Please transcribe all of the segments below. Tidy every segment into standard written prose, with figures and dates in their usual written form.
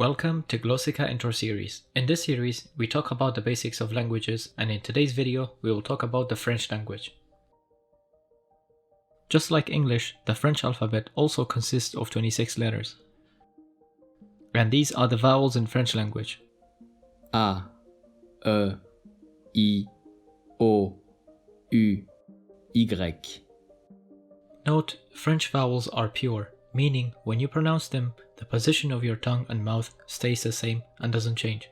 Welcome to Glossika Intro Series. In this series, we talk about the basics of languages, and in today's video, we will talk about the French language. Just like English, the French alphabet also consists of 26 letters. And these are the vowels in French language. A, E, I, O, U, Y. Note, French vowels are pure, meaning when you pronounce them, the position of your tongue and mouth stays the same and doesn't change.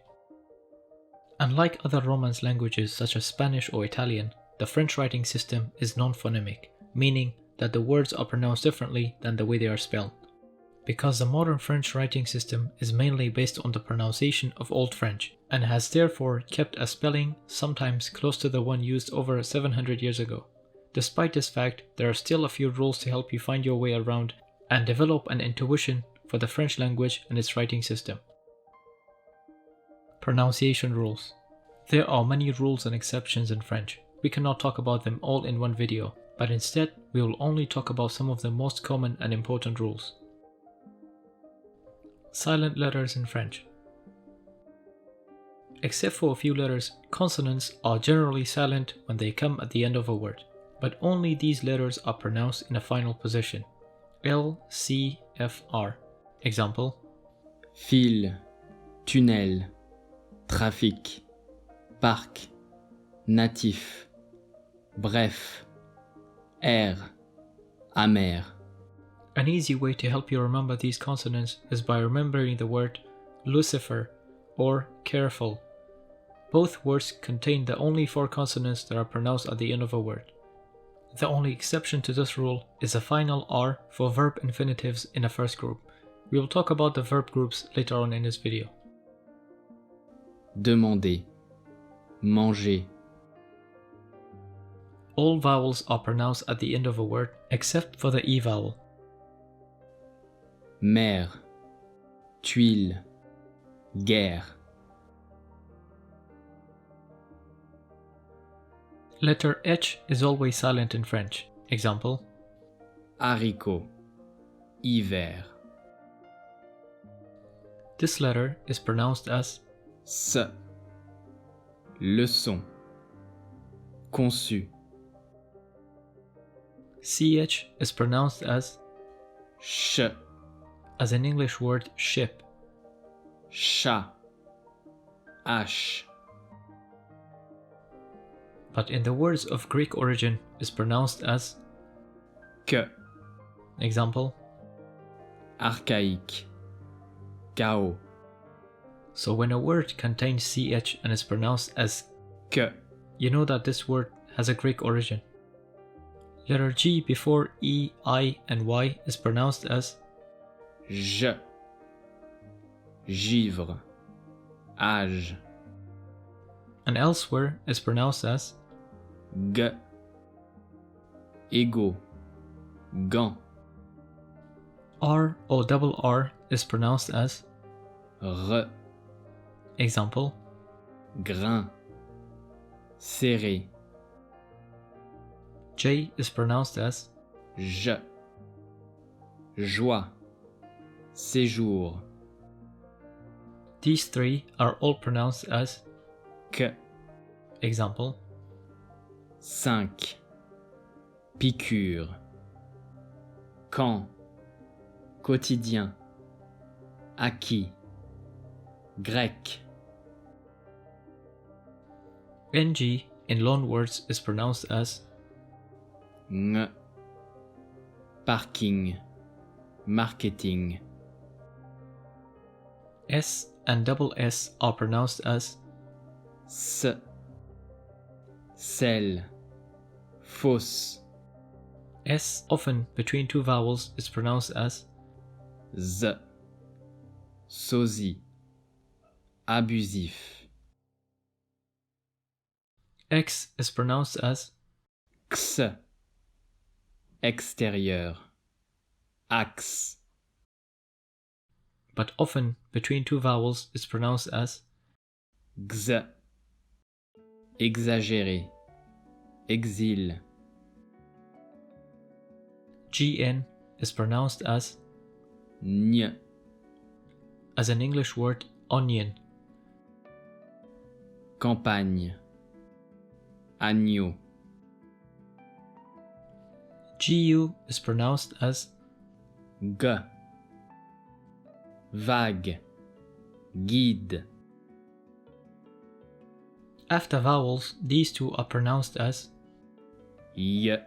Unlike other Romance languages such as Spanish or Italian, the French writing system is non-phonemic, meaning that the words are pronounced differently than the way they are spelled. Because the modern French writing system is mainly based on the pronunciation of Old French, and has therefore kept a spelling sometimes close to the one used over 700 years ago. Despite this fact, there are still a few rules to help you find your way around and develop an intuition for the French language and its writing system. Pronunciation rules. There are many rules and exceptions in French. We cannot talk about them all in one video, but instead we will only talk about some of the most common and important rules. Silent letters in French. Except for a few letters, consonants are generally silent when they come at the end of a word, but only these letters are pronounced in a final position. L, C, F, R. Example: Fil, tunnel, trafic, parc, natif, bref, air, amer. An easy way to help you remember these consonants is by remembering the word Lucifer or careful. Both words contain the only 4 consonants that are pronounced at the end of a word. The only exception to this rule is the final R for verb infinitives in the first group. We will talk about the verb groups later on in this video. Demander, manger. All vowels are pronounced at the end of a word except for the E vowel. Mer, tuile, guerre. Letter H is always silent in French. Example: Haricot, hiver. This letter is pronounced as S. Leçon, conçu. CH is pronounced as Ch, as in English word ship. chat, H. But in the words of Greek origin is pronounced as Que, Example: archaïque, chaos. So when a word contains CH and is pronounced as Que, you know that this word has a Greek origin. Letter G before E, I, and Y is pronounced as je, givre, âge. and elsewhere is pronounced as G, ego, gant. R or double R is pronounced as R, Example: grain, serré. J is pronounced as Je, joie, séjour. These 3 are all pronounced as Que, Example: 5, piqûre. Quand, quotidien, acquis, grec. NG in loanwords is pronounced as Ng, parking, marketing. S and double S are pronounced as S, sel, fausse. S often between 2 vowels is pronounced as Z, sosie, abusif. X is pronounced as X, extérieur, axe. but often between 2 vowels is pronounced as X, exagéré, exil. GN is pronounced as Gn, as an English word onion. Campagne. Agneau. GU is pronounced as G. Vague. Guide. After vowels, these two are pronounced as Y.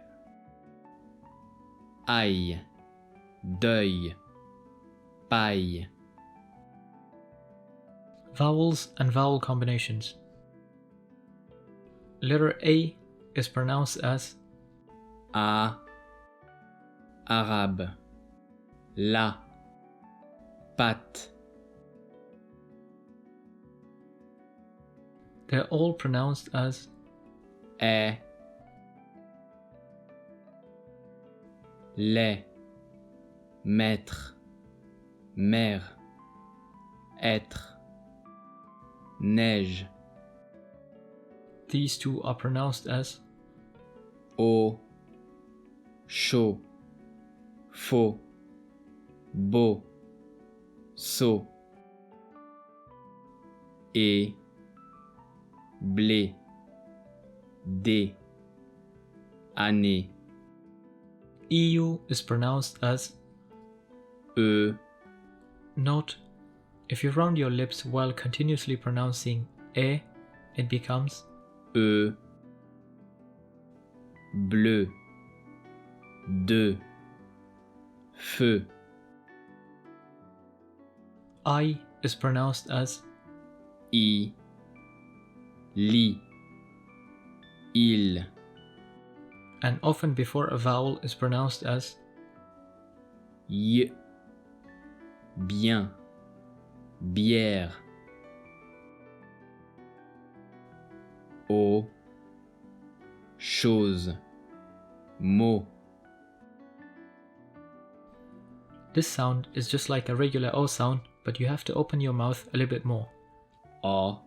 Aille. Deuil. Paille. vowels and vowel combinations. Letter A is pronounced as A. Arabe. La. Patte. They're all pronounced as Est. Lait. Maître. Mère. Être. Neige. These two are pronounced as Eau. Chaud. Faux. Beau. Sot. Et. Blé. Dé. Année. EU is pronounced as E. Note, if you round your lips while continuously pronouncing E, it becomes E. Bleu. De. Feu. I is pronounced as I. Lit. Il. and often before a vowel is pronounced as Y. Bien. Bière. Eau. Chose. Mot. This sound is just like a regular O sound, but you have to open your mouth a little bit more. O.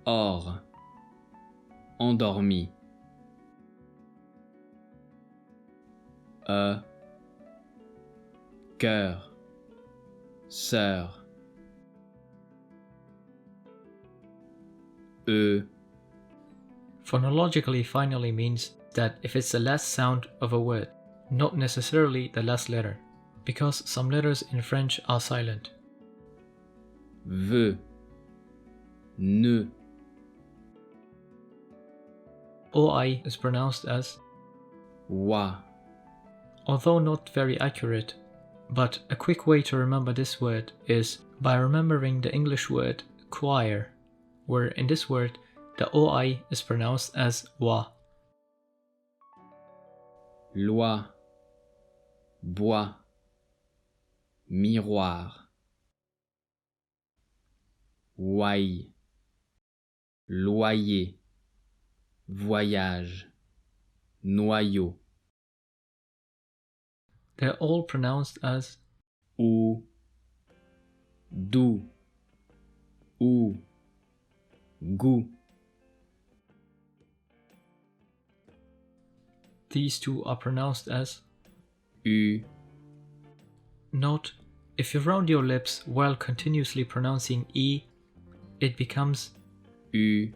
Or. Endormi. Cœur. Sœur. Phonologically finally means that if it's the last sound of a word, not necessarily the last letter, because some letters in French are silent. Veux. Ne. OI is pronounced as Wa. although not very accurate, but a quick way to remember this word is by remembering the English word choir, where in this word the OI is pronounced as wa. Loi. Bois. Miroir. Ouaille. Loyer. Voyage. Noyau. They're all pronounced as Ou. Doux. Ou. Goût. these two are pronounced as U. Note, if you round your lips while continuously pronouncing E, it becomes U.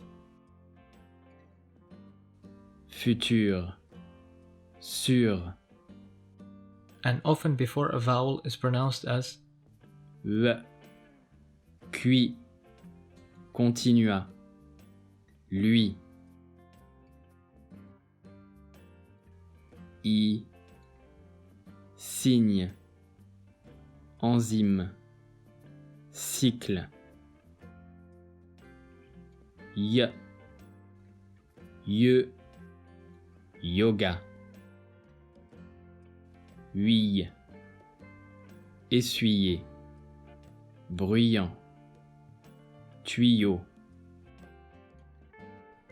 Futur. Sûr. and often before a vowel is pronounced as V. Cuit. Continua. Lui. I. Signe. Enzyme. Cycle. Y. Ye. Yoga. Huile. Essuyer. Bruyant. Tuyau.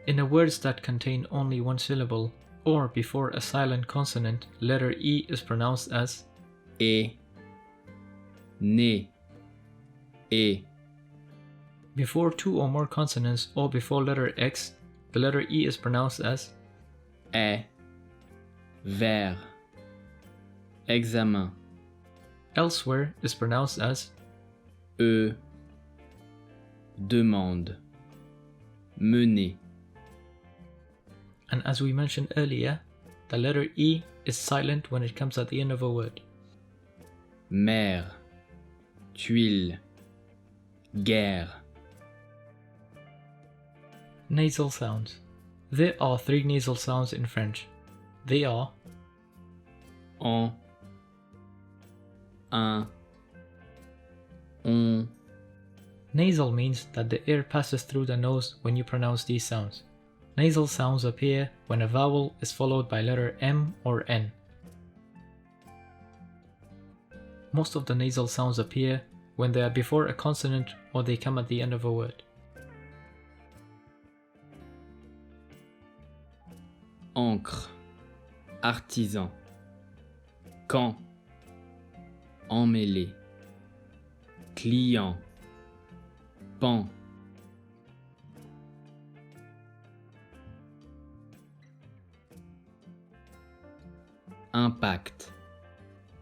in the words that contain only one syllable or before a silent consonant, letter E is pronounced as Et. Né. Et. before two or more consonants or before letter X, the letter E is pronounced as Est. Vers. Examen. elsewhere is pronounced as demande, mener. And as we mentioned earlier, the letter E is silent when it comes at the end of a word. Mer, tuile, guerre. Nasal sounds. There are 3 nasal sounds in French. They are En, un, on. nasal means that the air passes through the nose when you pronounce these sounds. Nasal sounds appear when a vowel is followed by letter M or N. Most of the nasal sounds appear when they are before a consonant or they come at the end of a word. Encre, artisan, camp, emmêlé, client, pan. Impact,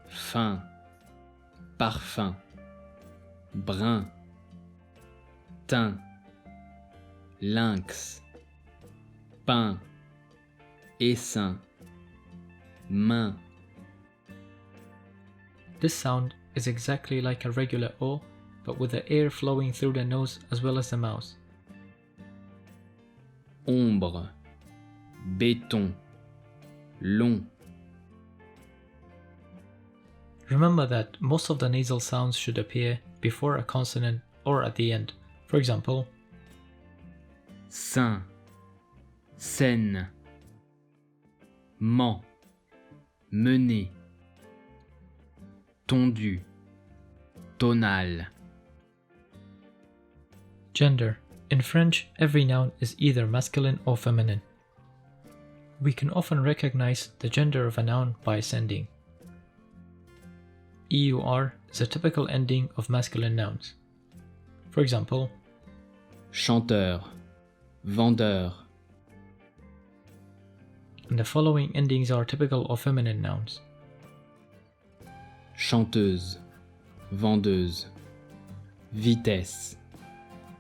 fin, parfum, brun, teint, lynx, pain, essaim, main. This sound is exactly like a regular O, but with the air flowing through the nose as well as the mouth. Ombre, béton, long. Remember that most of the nasal sounds should appear before a consonant or at the end. For example, Sein, scène, ment, mener, tondu, tonal. gender. In French, every noun is either masculine or feminine. We can often recognize the gender of a noun by ascending. EUR is a typical ending of masculine nouns. For example, Chanteur, vendeur. and the following endings are typical of feminine nouns. Chanteuse, vendeuse, vitesse,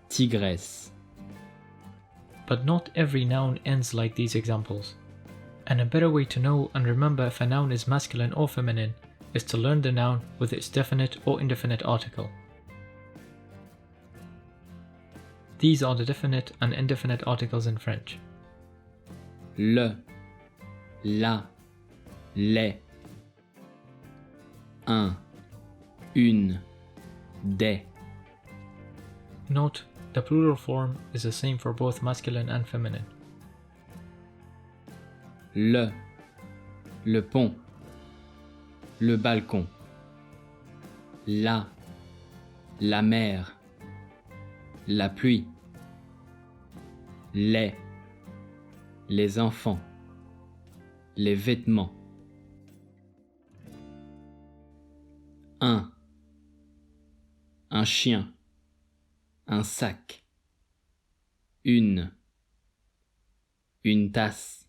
tigresse. But not every noun ends like these examples. And a better way to know and remember if a noun is masculine or feminine is to learn the noun with its definite or indefinite article. These are the definite and indefinite articles in French. Le, la, les. Un, une, des. Note, the plural form is the same for both masculine and feminine. Le pont, le balcon. La mer, la pluie. Les enfants, les vêtements. Un chien, un sac. Une tasse,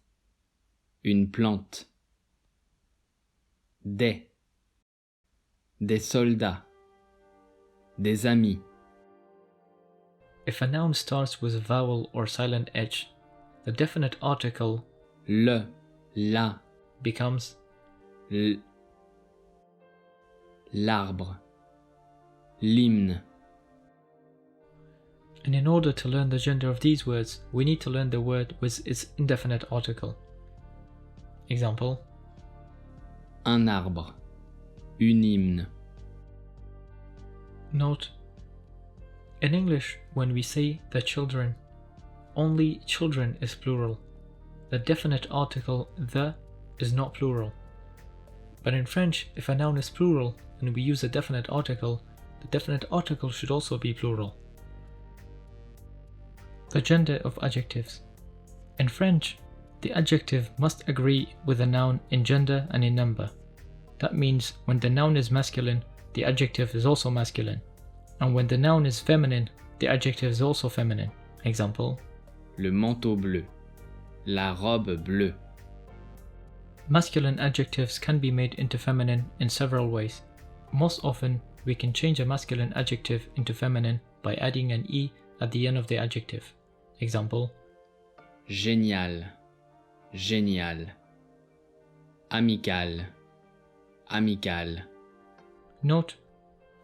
une plante. Des soldats, des amis. If a noun starts with a vowel or silent H, the definite article Le, la, becomes l'arbre, l'hymne. and in order to learn the gender of these words, we need to learn the word with its indefinite article. Example, Un arbre, une hymne. note, in English, when we say the children, only children is plural. The definite article the is not plural. But in French, if a noun is plural and we use a definite article, the definite article should also be plural. The gender of adjectives. In French, the adjective must agree with the noun in gender and in number. That means when the noun is masculine, the adjective is also masculine. And when the noun is feminine, the adjective is also feminine. Example, Le manteau bleu, la robe bleue. masculine adjectives can be made into feminine in several ways. Most often, we can change a masculine adjective into feminine by adding an E at the end of the adjective. Example: génial, génial. Amical, amical. Note,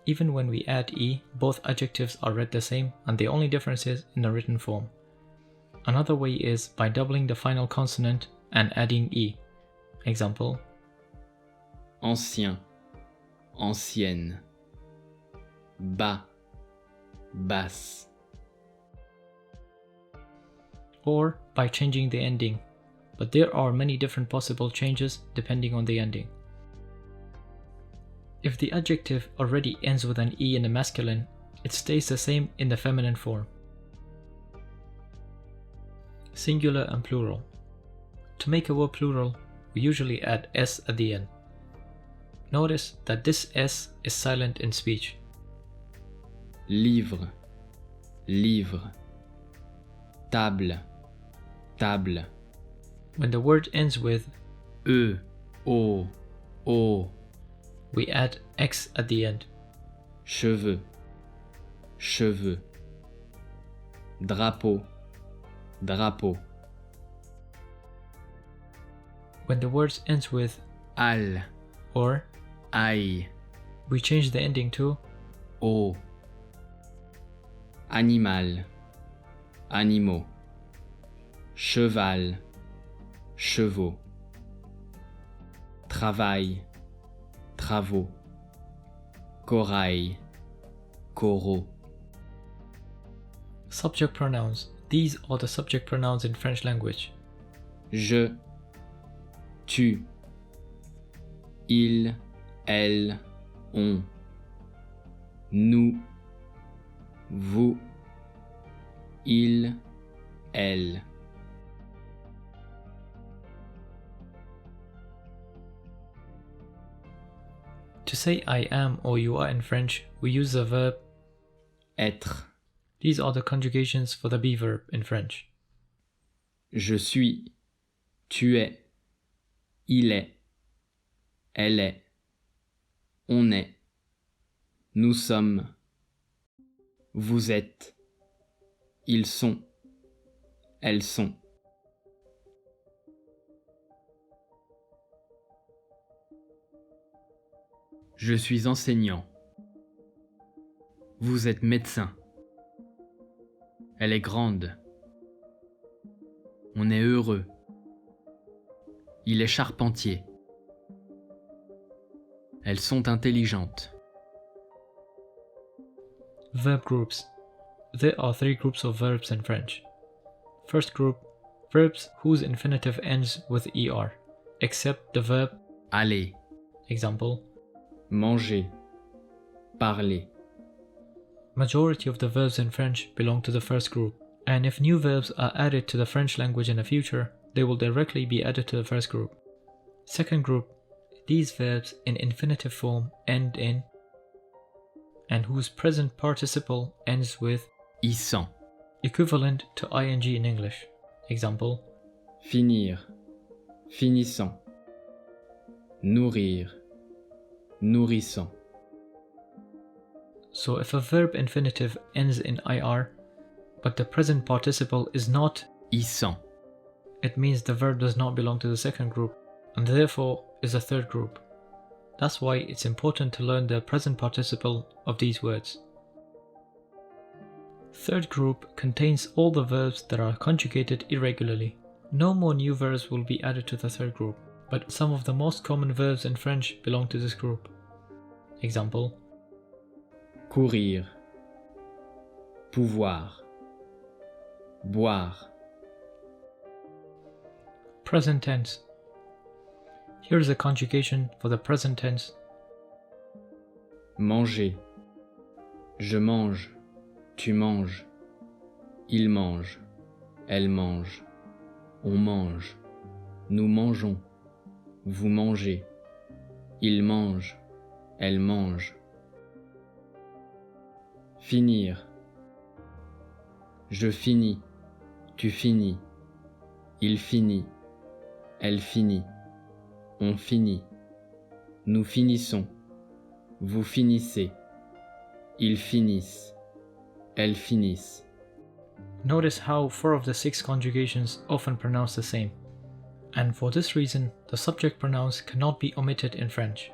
even when we add E, both adjectives are read the same and the only difference is in the written form. Another way is by doubling the final consonant and adding E. Example: Ancien, ancienne. Bas, basse. Or by changing the ending, but there are many different possible changes depending on the ending. If the adjective already ends with an E in the masculine, it stays the same in the feminine form. Singular and plural. To make a word plural, we usually add S at the end. Notice that this S is silent in speech. Livre, livre. Table, table. When the word ends with E, O, O. we add X at the end. Cheveux, cheveux. Drapeau, drapeau. When the word ends with Al, or, ail. we change the ending to O. Animal, animaux. Cheval, chevaux. Travail, travaux. Corail, coraux. subject pronouns. These are the subject pronouns in French language. Je, tu. Il, elle, on. Nous, vous. Il, elle. To say I am or you are in French, we use the verb. Être. These are the conjugations for the be verb in French. Je suis. Tu es. Il est. Elle est. On est. Nous sommes. Vous êtes. Ils sont. Elles sont. Je suis enseignant. Vous êtes médecin. Elle est grande. On est heureux. Il est charpentier. Elles sont intelligentes. Verb groups. There are 3 groups of verbs in French. First group, verbs whose infinitive ends with er, except the verb aller. Example: Manger. Parler. Majority of the verbs in French belong to the first group, and if new verbs are added to the French language in the future, they will directly be added to the first group. Second group, these verbs in infinitive form end in, and whose present participle ends with Issant. equivalent to ing in English. Example: Finir. Finissant. Nourrir. Nourrissant. So if a verb infinitive ends in ir, but the present participle is not Issant. it means the verb does not belong to the second group, and therefore is a third group. That's why it's important to learn the present participle of these words. Third group contains all the verbs that are conjugated irregularly. No more new verbs will be added to the third group, but some of the most common verbs in French belong to this group. Example: Courir. Pouvoir. Boire. Present tense. Here is a conjugation for the present tense. Manger. Je mange. Tu manges. Il mange. Elle mange. On mange. Nous mangeons. Vous mangez. Il mange. Elle mange. Finir. Je finis. Tu finis. Il finit. Elle finit. On finit. Nous finissons. Vous finissez. Ils finissent. Elles finissent. Notice how 4 of the 6 conjugations often pronounce the same. And for this reason, the subject pronouns cannot be omitted in French.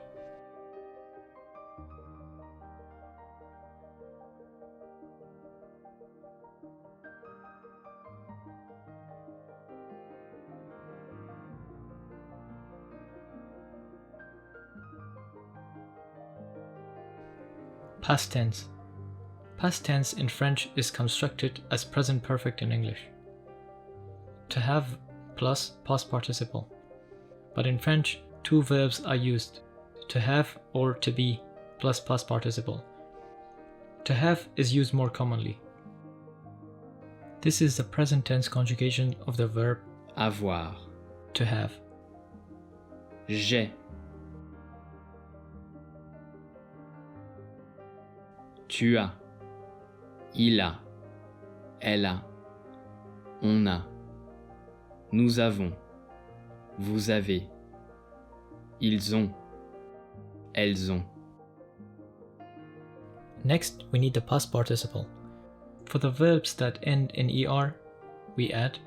Past tense. Past tense in French is constructed as present perfect in English. To have plus past participle. But in French, 2 verbs are used, to have or to be plus past participle. To have is used more commonly. This is the present tense conjugation of the verb Avoir. to have. J'ai. Tu as. Il a. Elle a. On a. Nous avons. Vous avez. Ils ont. Elles ont. Next, we need the past participle. For the verbs that end in er, we add.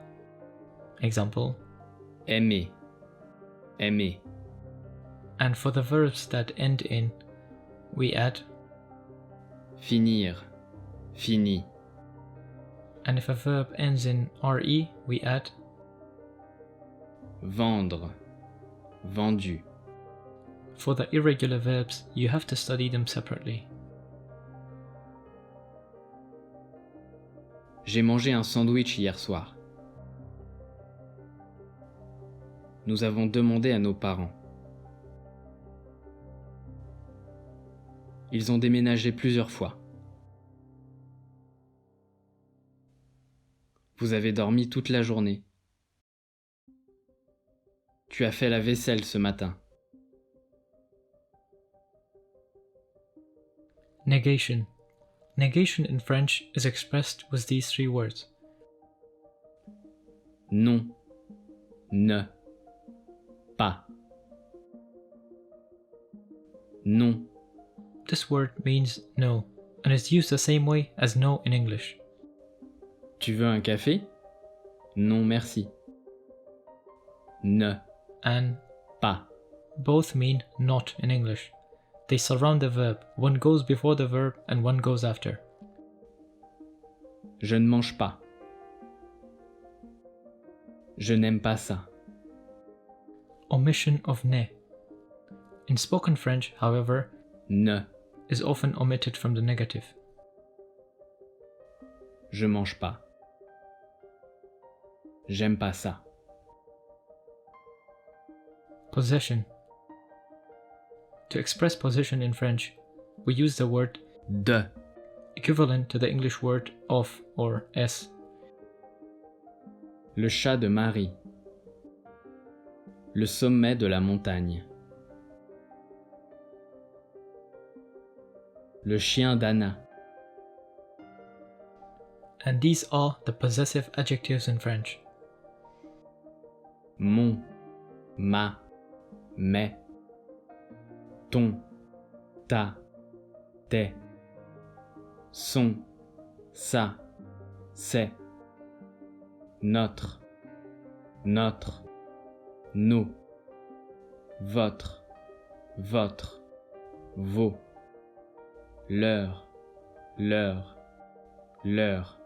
Example. Aimer. Aimer. And for the verbs that end in, we add. Finir. Fini. And if a verb ends in re, we add. Vendre. Vendu. For the irregular verbs, you have to study them separately. J'ai mangé un sandwich hier soir. Nous avons demandé à nos parents. Ils ont déménagé plusieurs fois. Vous avez dormi toute la journée. Tu as fait la vaisselle ce matin. Negation. Negation in French is expressed with these 3 words. Non. Ne. Pas. Non. This word means no, and is used the same way as no in English. Tu veux un café? Non, merci. Ne. And Pas. both mean not in English. They surround the verb. One goes before the verb and one goes after. Je ne mange pas. Je n'aime pas ça. Omission of ne. In spoken French, however, Ne. is often omitted from the negative. Je mange pas. J'aime pas ça. Possession. To express possession in French, we use the word De. equivalent to the English word of or s. Le chat de Marie. Le sommet de la montagne. Le chien d'Anna. And these are the possessive adjectives in French. Mon. Ma. Mes. Ton. Ta. Tes. Son. Sa. C'est. Notre. Notre. Nos. Votre. Votre. Vos. Leur. Leur. Leur.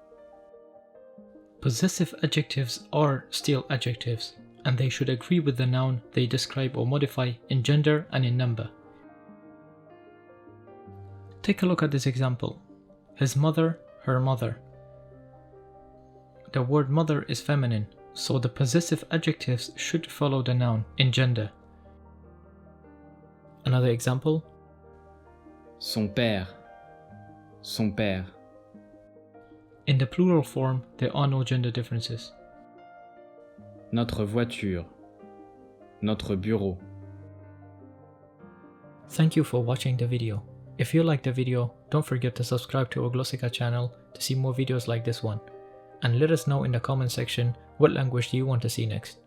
Possessive adjectives are still adjectives, and they should agree with the noun they describe or modify in gender and in number. Take a look at this example. His mother, her mother. The word mother is feminine, so the possessive adjectives should follow the noun in gender. Another example. Son père. Son père. In the plural form, there are no gender differences. Notre voiture. Notre bureau. Thank you for watching the video. If you liked the video, don't forget to subscribe to our Glossika channel to see more videos like this one. And let us know in the comment section what language do you want to see next.